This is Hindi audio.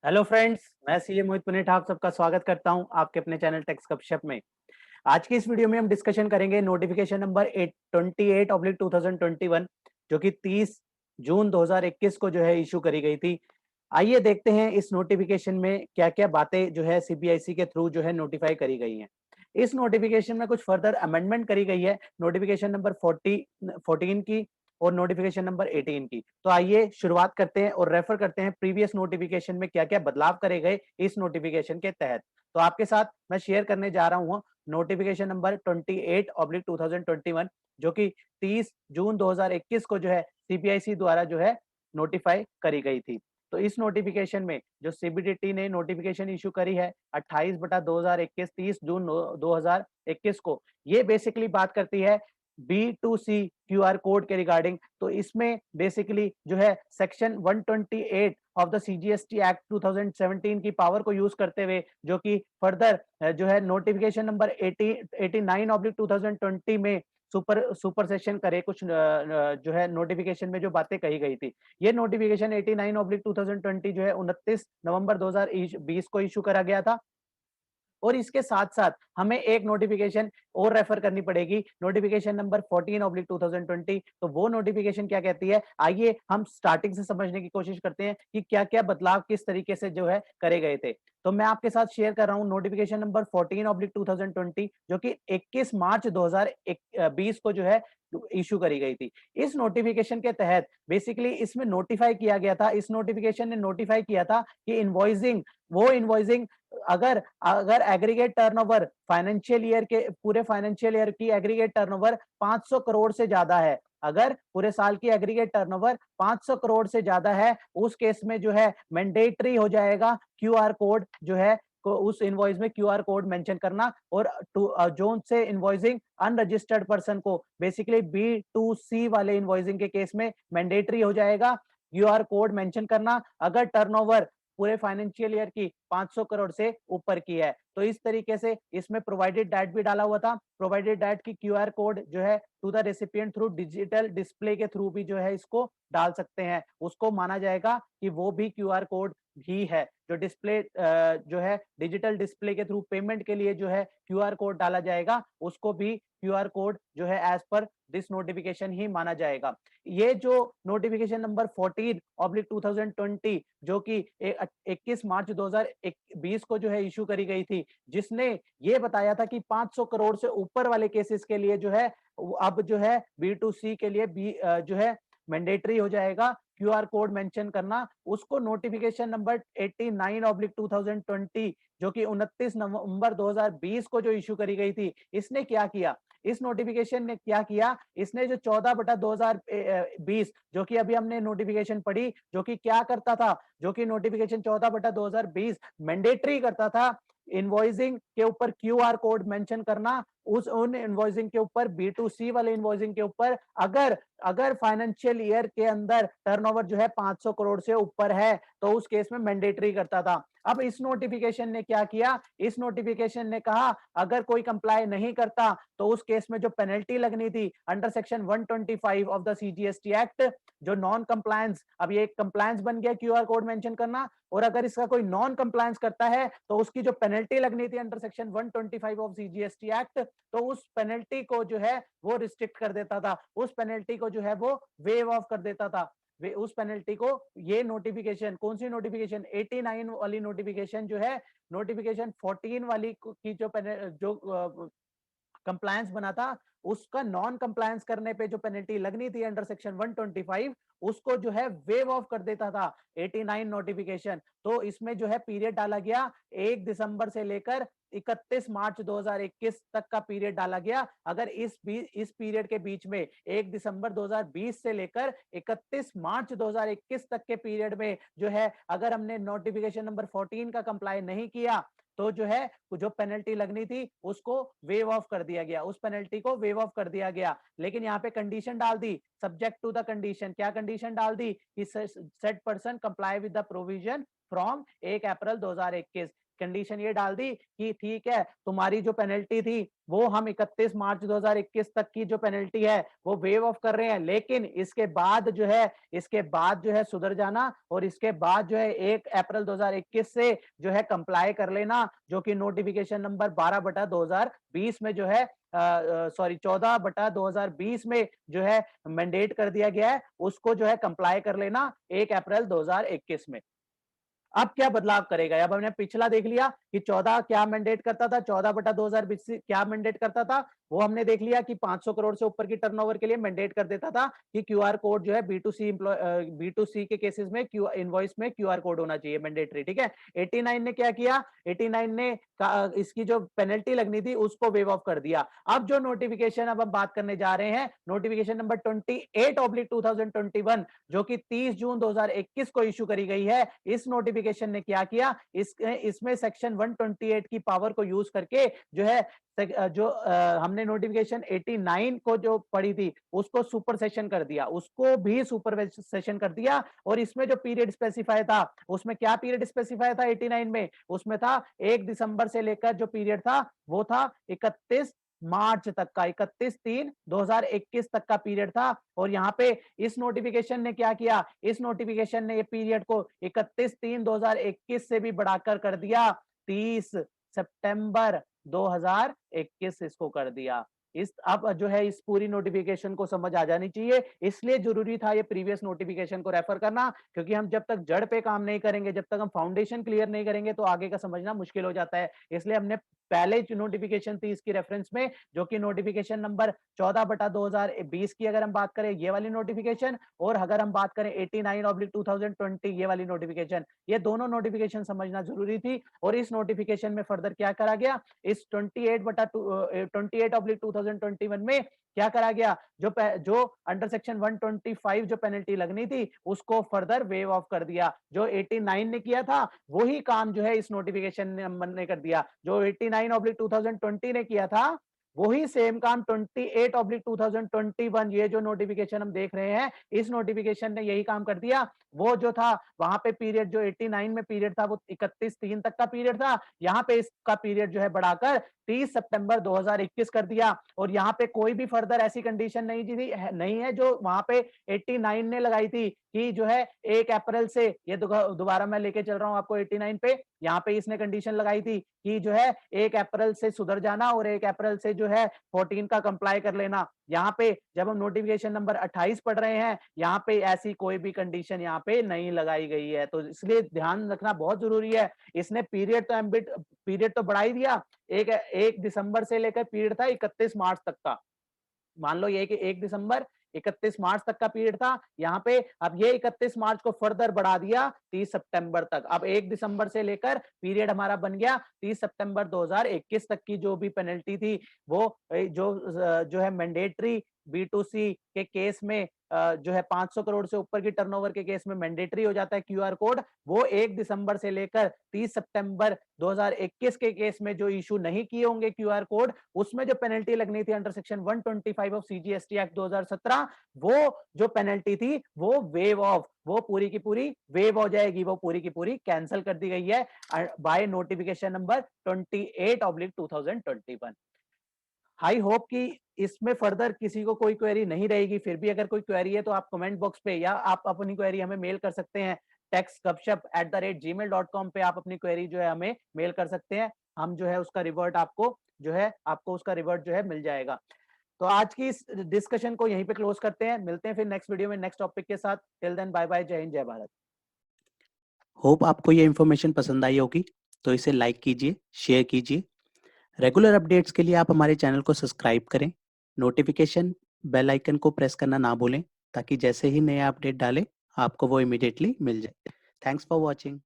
हेलो फ्रेंड्स, मैं सीए मोहित पुनेठ आप सबका स्वागत करता हूं आपके अपने चैनल टेक्स गपशप में। आज की इस वीडियो में हम डिस्कशन करेंगे नोटिफिकेशन नंबर 28/2021 जो कि 30 जून 2021 को जो है इशू करी गई थी। आइए देखते हैं इस नोटिफिकेशन में क्या-क्या बातें जो है सीबीआईसी के थ्रू जो है नोटिफाई करी गई हैं। इस नोटिफिकेशन में कुछ फर्दर अमेंडमेंट करी गई है नोटिफिकेशन नंबर 14 की और नोटिफिकेशन नंबर 18 की। तो आइए शुरुआत करते हैं और रेफर करते हैं प्रीवियस नोटिफिकेशन में क्या-क्या बदलाव करे गए इस नोटिफिकेशन के तहत। तो आपके साथ मैं शेयर करने जा रहा हूँ नोटिफिकेशन नंबर 28/2021 जो कि 30 जून 2021 को जो है सीबीआईसी द्वारा जो है नोटिफाई करी गई थी। तो इस नोटिफिकेशन में जो सीबीडीटी ने नोटिफिकेशन इशू करी है 28/2021 30 जून 2021 को, ये बेसिकली बात करती है बी2सी क्यूआर कोड के रिगार्डिंग। तो इसमें बेसिकली जो है section 128 of the CGST act 2017 की पावर को यूज करते हुए जो कि फर्दर जो है नोटिफिकेशन नंबर 89/2020 में सुपर सेशन करे कुछ जो है नोटिफिकेशन में जो बातें कही गई थी। ये नोटिफिकेशन 89/2020 जो है 29 नवंबर 2020 को इशू करा गया था। और इसके साथ-साथ हमें एक नोटिफिकेशन और रेफर करनी पड़ेगी, नोटिफिकेशन नंबर 14/2020। तो वो नोटिफिकेशन क्या कहती है, आइए हम स्टार्टिंग से समझने की कोशिश करते हैं कि क्या-क्या बदलाव किस तरीके से जो है करे गए थे। तो मैं आपके साथ शेयर कर रहा हूँ नोटिफिकेशन नंबर 14/2020 जो कि 21 मार्च 2020 को जो है इश्यू करी गई थी। इस नोटिफिकेशन के तहत बेसिकली इसमें नोटिफाई किया गया था, इस नोटिफिकेशन ने नोटिफाई किया था कि इनवॉइसिंग वो इनवॉइसिंग अगर अगर एग्रीगेट टर्नओवर फाइनेंशियल ईयर के पूरे फाइनेंशियल ईयर की एग्रीगेट टर्नओवर 500 करोड़ से ज्यादा है, अगर पूरे साल की एग्रीगेट टर्नओवर 500 करोड़ से ज्यादा है, उस केस में जो है मैंडेटरी हो जाएगा क्यूआर कोड जो है को उस इनवॉइस में क्यूआर कोड मेंशन करना। और जोन से इनवॉइसिंग अनरजिस्टर्ड पर्सन को बेसिकली बी2सी वाले इनवॉइसिंग के केस में मैंडेटरी हो जाएगा क्यूआर कोड मेंशन करना अगर टर्नओवर पूरे फाइनेंशियल ईयर की 500 करोड़ से ऊपर की है। तो इस तरीके से इसमें प्रोवाइडेड दैट भी डाला हुआ था। प्रोवाइडेड दैट की क्यूआर कोड जो है to the recipient through digital display के थ्रू भी जो है इसको डाल सकते हैं। उसको माना जाएगा कि वो भी क्यूआर कोड ही है। जो डिस्प्ले जो है डिजिटल डिस्प्ले के थ्रू पेमेंट के लिए जो है क्यूआर कोड डाला जाएगा, उसको भी क्यूआर कोड जो है एज पर दिस नोटिफिकेशन ही माना जाएगा। ये जो नोटिफिकेशन नंबर 14/2020 जो कि 21 मार्च 2020 को जो है इशू करी गई थी, जिसने ये बताया था कि 500 करोड़ से ऊपर वाले केसेस के लिए जो है अब जो है बी2सी के लिए जो है मैंडेटरी हो जाएगा क्यूआर कोड मेंशन करना। उसको नोटिफिकेशन नंबर 89/2020 जो कि 29 नवंबर 2020 को जो इशू करी गई थी, इसने क्या किया, इस नोटिफिकेशन ने क्या किया, इसने जो 14/2020 जो कि अभी हमने नोटिफिकेशन पढ़ी, जो कि क्या करता था, जो कि नोटिफिकेशन 14/2020 मैंडेटरी करता था इनवॉइसिंग के ऊपर क्यूआर कोड मेंशन करना। उस उन इनवॉइसिंग के ऊपर बी2सी वाले इनवॉइसिंग के ऊपर अगर अगर फाइनेंशियल ईयर के अंदर टर्नओवर जो है 500 करोड़ से ऊपर है, तो उस केस में मैंडेटरी करता था। अब इस नोटिफिकेशन ने क्या किया, इस नोटिफिकेशन ने कहा अगर कोई कंप्लाई नहीं करता तो उस केस में जो पेनल्टी लगनी थी under section 125 of the CGST act, जो नॉन कंप्लायंस, अब ये एक कंप्लायंस बन गया क्यूआर कोड मेंशन करना। और अगर इसका कोई नॉन कंप्लायंस करता है तो उसकी जो पेनल्टी लगनी थी under section 125 of CGST act, तो उस पेनल्टी को जो है वो रिस्ट्रिक्ट कर देता था, उस पेनल्टी को जो है वो वेव ऑफ कर देता था। वे उस पेनल्टी को, ये नोटिफिकेशन कौन सी नोटिफिकेशन 89 वाली नोटिफिकेशन जो है, नोटिफिकेशन 14 वाली की जो कंप्लायंस बना था, उसका नॉन कंप्लायंस करने पे जो पेनल्टी लगनी थी अंडर सेक्शन 125, उसको जो है वेव ऑफ कर देता था 89 नोटिफिकेशन। तो इसमें जो है पीरियड डाला गया 1 दिसंबर से लेकर 31 मार्च 2021 तक का पीरियड डाला गया। अगर इस पीरियड के बीच में 1 दिसंबर 2020 से लेकर 31 मार्च 2021 तक के पीरियड में जो है अगर हमने नोटिफिकेशन नंबर 14 का कंप्लाई नहीं किया, तो जो है जो पेनल्टी लगनी थी उसको वेव ऑफ कर दिया गया, उस पेनल्टी को वेव ऑफ कर दिया गया। लेकिन यहाँ पे कंडीशन डाल दी, सब्जेक्ट टू द कंडीशन। क्या कंडीशन डाल दी कि set person comply with the provision from 1 April 2021। Condition ये डाल दी कि ठीक है, तुम्हारी जो पेनल्टी थी वो हम 31 मार्च 2021 तक की जो पेनल्टी है वो वेव ऑफ कर रहे हैं, लेकिन इसके बाद जो है सुधर जाना और इसके बाद जो है 1 अप्रैल 2021 से जो है कंप्लाई कर लेना, जो कि नोटिफिकेशन नंबर 12/2020 में जो है 14/2020 में जो है मैंडेट कर दिया गया है, उसको जो है कंप्लाई कर लेना 1 अप्रैल 2021 में। अब क्या बदलाव करेगा? अब हमने पिछला देख लिया कि 14 क्या मैंडेट करता था, 14/2020 क्या मैंडेट करता था, वो हमने देख लिया कि 500 करोड़ से ऊपर की टर्नओवर के लिए मैंडेट कर देता था कि क्यूआर कोड जो है बी2सी के केसेस में इनवॉइस में क्यूआर कोड होना चाहिए मैंडेटरी, ठीक है। 89 ने क्या किया? 89 ने इसकी जो पेनल्टी लगनी थी उसको वेव ऑफ कर दिया। अब जो नोटिफिकेशन अब हम बात करने जा रहे हैं, नोटिफिकेशन नंबर 28/2021 जो कि 30 जून 2021 को इशू करी गई है, इस नोटिफिकेशन ने क्या किया? इसमें सेक्शन 128 की पावर को यूज करके जो है हमने नोटिफिकेशन 89 को जो पढ़ी थी उसको सुपर सेशन कर दिया, उसको भी सुपर सेशन कर दिया। और इसमें जो पीरियड स्पेसिफाई था, उसमें क्या पीरियड स्पेसिफाई था 89 में? उसमें था 1 दिसंबर से लेकर जो पीरियड था वो था 31 मार्च तक का, 31/3/2021 तक का पीरियड था। और यहाँ पे इस नोटिफिकेशन ने क्या किया? इस नोटिफिकेशन ने ये पीरियड को 31/3/2021 से भी बढ़ाकर कर दिया 30 सितंबर 2021 इसको कर दिया। इस अब जो है इस पूरी नोटिफिकेशन को समझ आ जानी चाहिए, इसलिए जरूरी था ये प्रीवियस नोटिफिकेशन को रेफर करना, क्योंकि हम जब तक जड़ पे काम नहीं करेंगे, जब तक हम फाउंडेशन क्लियर नहीं करेंगे तो आगे का समझना मुश्किल हो जाता है। इसलिए हमने पहले जो नोटिफिकेशन थी इसकी रेफरेंस में, जो कि नोटिफिकेशन नंबर 14/2020 की अगर हम बात करें ये वाली नोटिफिकेशन, और अगर हम बात करें 89/2020 ये वाली नोटिफिकेशन, ये दोनों नोटिफिकेशन समझना जरूरी थी। और इस नोटिफिकेशन में फर्दर क्या करा गया? इस 28/2021 में क्या करा गया? जो अंडर सेक्शन 125 जो पेनल्टी लगनी थी उसको फर्दर वेव ऑफ कर दिया। जो 89 ने किया था वही काम जो है इस नोटिफिकेशन ने कर दिया। जो 89/2020 ने किया था वही सेम काम 28/2021 ये जो नोटिफिकेशन हम देख रहे हैं, इस नोटिफिकेशन ने यही काम कर दिया। वो जो था वहां पे पीरियड जो 89 में पीरियड था वो 31/3 तक का पीरियड था, यहाँ पे इसका पीरियड जो है बढ़ाकर 30 सितंबर 2021 कर दिया। और यहाँ पे कोई भी फर्दर ऐसी कंडीशन नहीं है जो वहां पे 89 ने लगाई थी कि जो है 1 अप्रैल से, ये दोबारा मैं लेके चल रहा हूँ आपको 89 पे, यहाँ पे इसने कंडीशन लगाई थी कि जो है 1 अप्रैल से सुधर जाना और 1 अप्रैल से जो है 14 का कंप्लाई कर लेना। यहाँ पे जब हम नोटिफिकेशन नंबर 28 पढ़ रहे हैं, यहाँ पे ऐसी कोई भी कंडीशन यहाँ पे नहीं लगाई गई है, तो इसलिए ध्यान रखना बहुत जरूरी है। इसने पीरियड तो बढ़ा ही दिया, 1 दिसंबर से लेकर पीरियड था 31 मार्च तक का। मान लो ये कि 1 दिसंबर 31 मार्च तक का पीरियड था, यहाँ पे अब ये 31 मार्च को फर्दर बढ़ा दिया 30 सितंबर तक। अब 1 दिसंबर से लेकर पीरियड हमारा बन गया 30 सितंबर 2021 तक की जो भी पेनल्टी थी वो जो है मैंडेटरी बी2सी के केस में जो है 500 करोड़ से ऊपर की टर्नओवर के केस में मैंडेटरी हो जाता है क्यूआर कोड, वो 1 दिसंबर से लेकर 30 सितंबर 2021 के केस में जो इशू नहीं किए होंगे क्यूआर कोड, उसमें जो पेनल्टी लगनी थी under section 125 of CGST act 2017, वो जो पेनल्टी थी वो वो पूरी की पूरी वेव हो जाएगी, वो पूरी की पूरी कैंसिल कर दी गई है by notification number 28/2021। I hope कि इसमें फर्दर किसी को कोई क्वेरी नहीं रहेगी। फिर भी अगर कोई क्वेरी है तो आप कमेंट बॉक्स पे या आप अपनी क्वेरी हमें मेल कर सकते हैं, techsgupshup@gmail.com पे आप अपनी क्वेरी जो है हमें मेल कर सकते हैं। हम जो है उसका रिवर्ट आपको उसका रिवर्ट जो है मिल जाएगा। तो आज की इस डिस्कशन को यहीं पे क्लोज करते हैं, मिलते हैं फिर नेक्स्ट वीडियो में नेक्स्ट टॉपिक के साथ। टिल देन बाय बाय, जय हिंद जय भारत। होप आपको ये इन्फॉर्मेशन पसंद आई होगी, तो इसे लाइक कीजिए, शेयर कीजिए। रेगुलर अपडेट्स के लिए आप हमारे चैनल को सब्सक्राइब करें, नोटिफिकेशन बेल आइकन को प्रेस करना ना भूलें, ताकि जैसे ही नया अपडेट डालें आपको वो इमीडिएटली मिल जाए। Thanks for watching.